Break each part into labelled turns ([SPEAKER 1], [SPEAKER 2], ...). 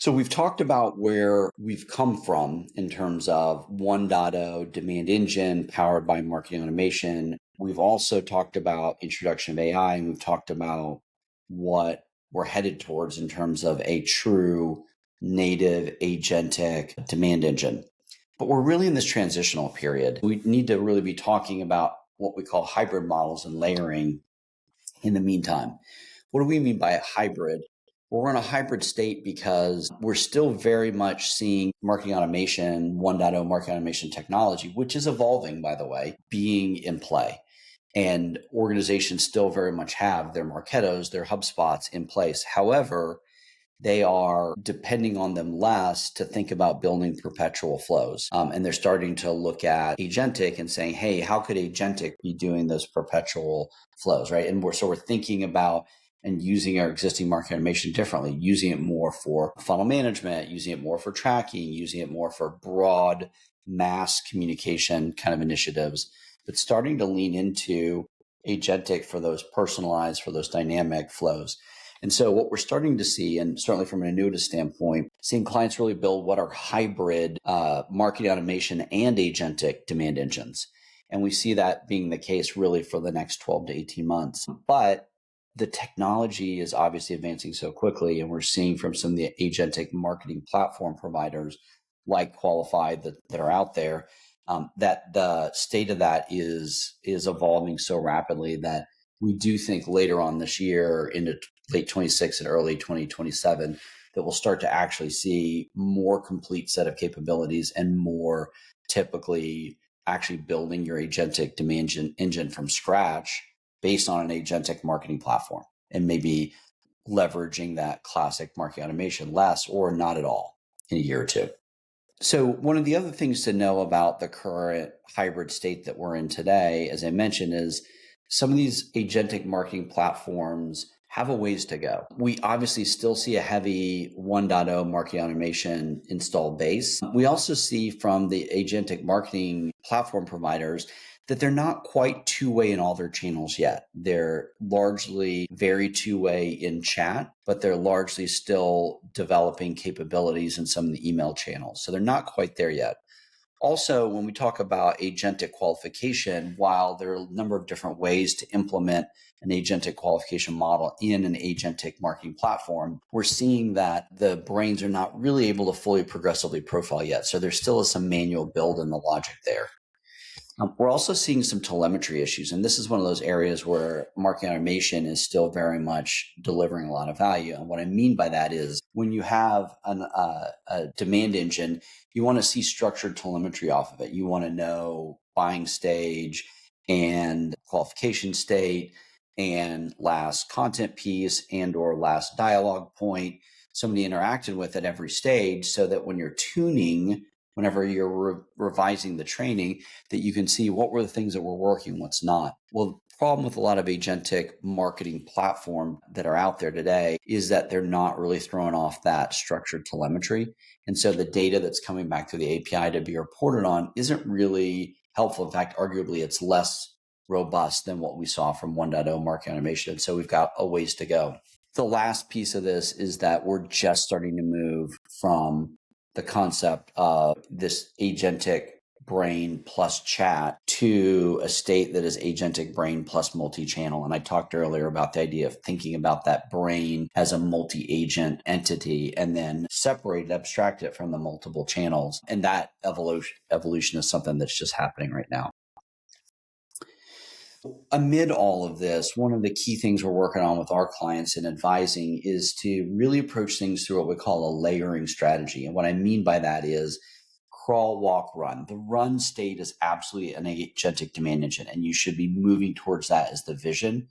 [SPEAKER 1] So we've talked about where we've come from in terms of 1.0 demand engine powered by marketing automation. We've also talked about introduction of AI, and we've talked about what we're headed towards in terms of a true native agentic demand engine. But we're really in this transitional period. We need to really be talking about what we call hybrid models and layering in the meantime. What do we mean by a hybrid? Well, we're in a hybrid state because we're still very much seeing marketing automation, 1.0 marketing automation technology, which is evolving, by the way, being in play. And organizations still very much have their Marketos, their HubSpots in place. However, they are depending on them less to think about building perpetual flows. And they're starting to look at Agentic and saying, hey, how could Agentic be doing those perpetual flows, right? And we're thinking about and using our existing marketing automation differently, using it more for funnel management, using it more for tracking, using it more for broad mass communication kind of initiatives, but starting to lean into Agentic for those personalized, for those dynamic flows. And so what we're starting to see, and certainly from an annuitas standpoint, seeing clients really build what are hybrid marketing automation and agentic demand engines. And we see that being the case really for the next 12 to 18 months. But the technology is obviously advancing so quickly, and we're seeing from some of the agentic marketing platform providers like Qualified that are out there, that the state of that is evolving so rapidly that we do think later on this year into late 26 and early 2027 that we'll start to actually see more complete set of capabilities and more typically actually building your agentic demand engine from scratch based on an agentic marketing platform and maybe leveraging that classic marketing automation less or not at all in a year or two. So one of the other things to know about the current hybrid state that we're in today, as I mentioned, is some of these agentic marketing platforms have a ways to go. We obviously still see a heavy 1.0 marketing automation installed base. We also see from the agentic marketing platform providers that they're not quite two-way in all their channels yet. They're largely very two-way in chat, but they're largely still developing capabilities in some of the email channels. So they're not quite there yet. Also, when we talk about agentic qualification, while there are a number of different ways to implement an agentic qualification model in an agentic marketing platform, we're seeing that the brains are not really able to fully progressively profile yet. So there still is some manual build in the logic there. We're also seeing some telemetry issues, and this is one of those areas where marketing automation is still very much delivering a lot of value. And what I mean by that is when you have a demand engine, you want to see structured telemetry off of it. You want to know buying stage and qualification state and last content piece and or last dialogue point, somebody interacted with at every stage, so that when you're tuning, whenever you're revising the training, that you can see what were the things that were working, what's not. Well, the problem with a lot of agentic marketing platform that are out there today is that they're not really throwing off that structured telemetry. And so the data that's coming back through the API to be reported on isn't really helpful. In fact, arguably, it's less robust than what we saw from 1.0 marketing automation. So we've got a ways to go. The last piece of this is that we're just starting to move from the concept of this agentic brain plus chat to a state that is agentic brain plus multi-channel. And I talked earlier about the idea of thinking about that brain as a multi-agent entity and then separate it, abstract it from the multiple channels. And that evolution is something that's just happening right now. Amid all of this, one of the key things we're working on with our clients and advising is to really approach things through what we call a layering strategy. And what I mean by that is crawl, walk, run. The run state is absolutely an agentic demand engine, and you should be moving towards that as the vision.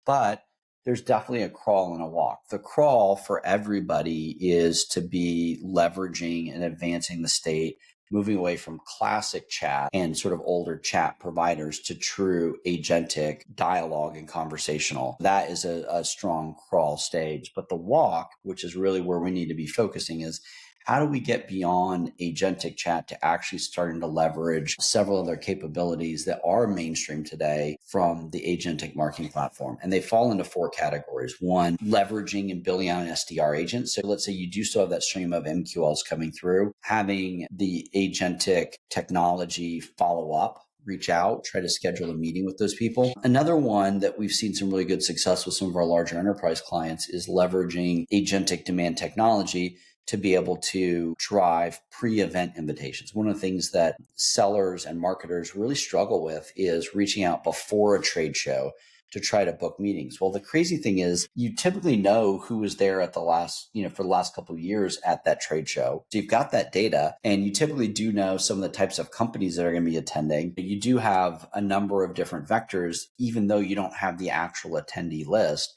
[SPEAKER 1] But there's definitely a crawl and a walk. The crawl for everybody is to be leveraging and advancing the state, moving away from classic chat and sort of older chat providers to true agentic dialogue and conversational. That is a strong crawl stage. But the walk, which is really where we need to be focusing, is how do we get beyond agentic chat to actually starting to leverage several other capabilities that are mainstream today from the agentic marketing platform? And they fall into four categories. One, leveraging and building out an SDR agent. So let's say you do still have that stream of MQLs coming through, having the agentic technology follow up, reach out, try to schedule a meeting with those people. Another one that we've seen some really good success with some of our larger enterprise clients is leveraging agentic demand technology to be able to drive pre-event invitations. One of the things that sellers and marketers really struggle with is reaching out before a trade show to try to book meetings. Well, the crazy thing is you typically know who was there at the last, for the last couple of years at that trade show. So you've got that data, and you typically do know some of the types of companies that are going to be attending. You do have a number of different vectors, even though you don't have the actual attendee list.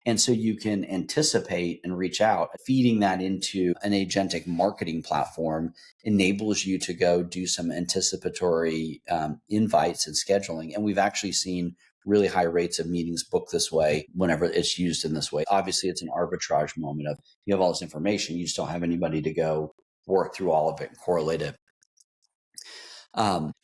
[SPEAKER 1] And so you can anticipate and reach out. Feeding that into an agentic marketing platform enables you to go do some anticipatory invites and scheduling. And we've actually seen really high rates of meetings booked this way whenever it's used in this way. Obviously, it's an arbitrage moment of you have all this information, you just don't have anybody to go work through all of it and correlate it.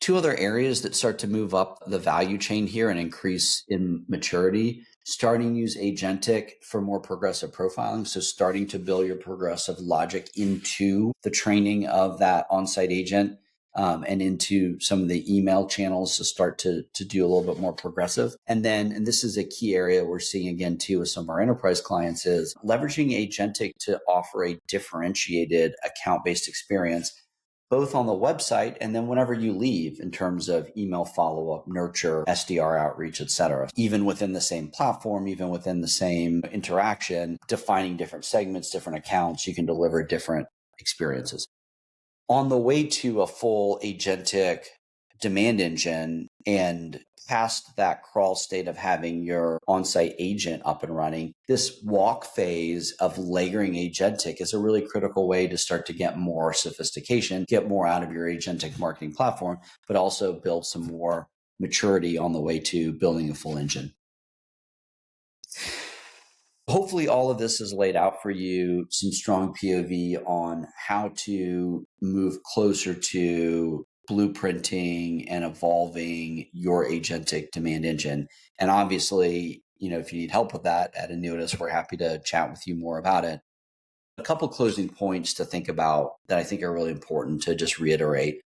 [SPEAKER 1] Two other areas that start to move up the value chain here and increase in maturity, starting to use agentic for more progressive profiling. So starting to build your progressive logic into the training of that on-site agent and into some of the email channels to start to do a little bit more progressive. And this is a key area we're seeing again too with some of our enterprise clients, is leveraging agentic to offer a differentiated account-based experience, both on the website and then whenever you leave in terms of email follow-up, nurture, SDR outreach, et cetera. Even within the same platform, even within the same interaction, defining different segments, different accounts, you can deliver different experiences. On the way to a full agentic demand engine and past that crawl state of having your on-site agent up and running, this walk phase of layering agentic is a really critical way to start to get more sophistication, get more out of your agentic marketing platform, but also build some more maturity on the way to building a full engine. Hopefully all of this is laid out for you, some strong POV on how to move closer to blueprinting and evolving your agentic demand engine. And obviously, if you need help with that at Annuitas, we're happy to chat with you more about it. A couple closing points to think about that I think are really important to just reiterate.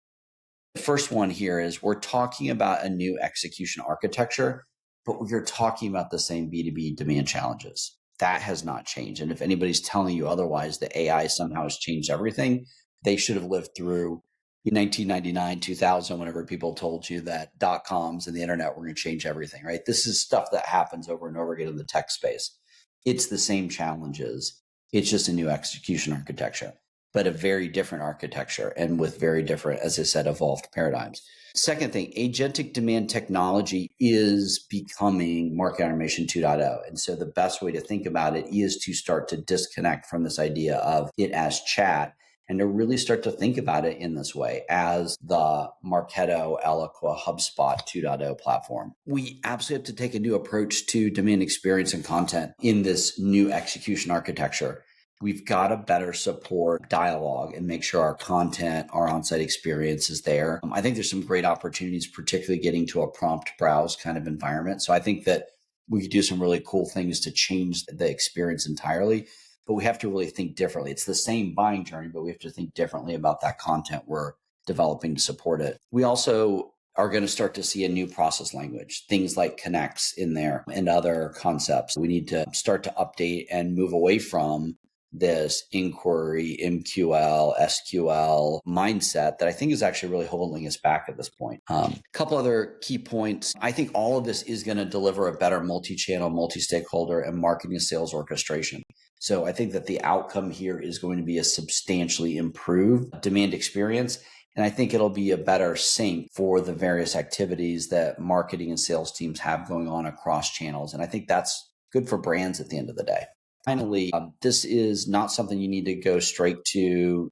[SPEAKER 1] The first one here is we're talking about a new execution architecture, but we're talking about the same B2B demand challenges. That has not changed. And if anybody's telling you otherwise, that AI somehow has changed everything, they should have lived through 1999, 2000, whenever people told you that .coms and the internet were going to change everything, right? This is stuff that happens over and over again in the tech space. It's the same challenges. It's just a new execution architecture, but a very different architecture and with very different, as I said, evolved paradigms. Second thing, agentic demand technology is becoming market automation 2.0. And so the best way to think about it is to start to disconnect from this idea of it as chat and to really start to think about it in this way as the Marketo, HubSpot 2.0 platform. We absolutely have to take a new approach to demand experience and content in this new execution architecture. We've got to better support dialogue and make sure our content, our on-site experience is there. I think there's some great opportunities, particularly getting to a prompt browse kind of environment. So I think that we could do some really cool things to change the experience entirely, but we have to really think differently. It's the same buying journey, but we have to think differently about that content we're developing to support it. We also are going to start to see a new process language, things like connects in there and other concepts. We need to start to update and move away from this inquiry, MQL, SQL mindset that I think is actually really holding us back at this point. A couple other key points. I think all of this is going to deliver a better multi-channel, multi-stakeholder, and marketing and sales orchestration. So I think that the outcome here is going to be a substantially improved demand experience. And I think it'll be a better sync for the various activities that marketing and sales teams have going on across channels. And I think that's good for brands at the end of the day. Finally, this is not something you need to go straight to,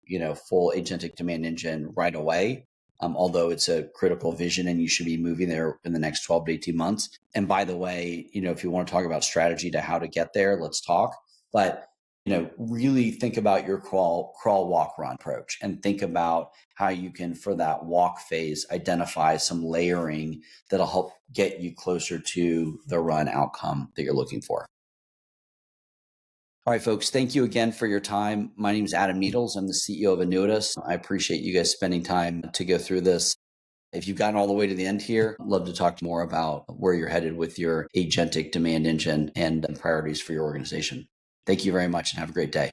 [SPEAKER 1] full agentic demand engine right away. Although it's a critical vision and you should be moving there in the next 12 to 18 months. And by the way, if you want to talk about strategy to how to get there, let's talk. But really think about your crawl, walk, run approach, and think about how you can, for that walk phase, identify some layering that'll help get you closer to the run outcome that you're looking for. All right, folks, thank you again for your time. My name is Adam Needles. I'm the CEO of Annuitas. I appreciate you guys spending time to go through this. If you've gotten all the way to the end here, I'd love to talk more about where you're headed with your agentic demand engine and priorities for your organization. Thank you very much and have a great day.